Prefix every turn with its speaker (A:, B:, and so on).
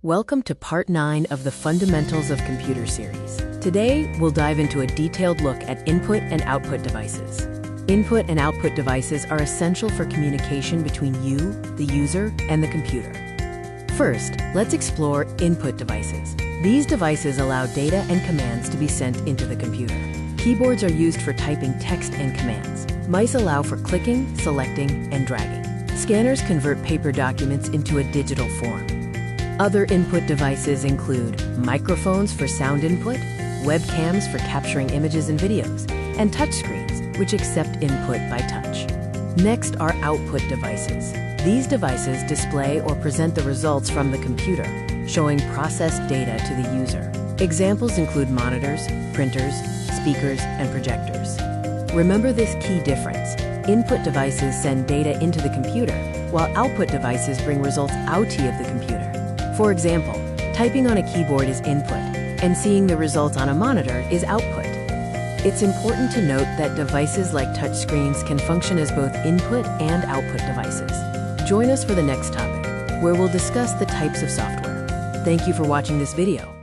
A: Welcome to Part 9 of the Fundamentals of Computer series. Today, we'll dive into a detailed look at input and output devices. Input and output devices are essential for communication between you, the user, and the computer. First, let's explore input devices. These devices allow data and commands to be sent into the computer. Keyboards are used for typing text and commands. Mice allow for clicking, selecting, and dragging. Scanners convert paper documents into a digital form. Other input devices include microphones for sound input, webcams for capturing images and videos, and touchscreens, which accept input by touch. Next are output devices. These devices display or present the results from the computer, showing processed data to the user. Examples include monitors, printers, speakers, and projectors. Remember this key difference. Input devices send data into the computer, while output devices bring results out of the computer. For example, typing on a keyboard is input, and seeing the results on a monitor is output. It's important to note that devices like touchscreens can function as both input and output devices. Join us for the next topic, where we'll discuss the types of software. Thank you for watching this video.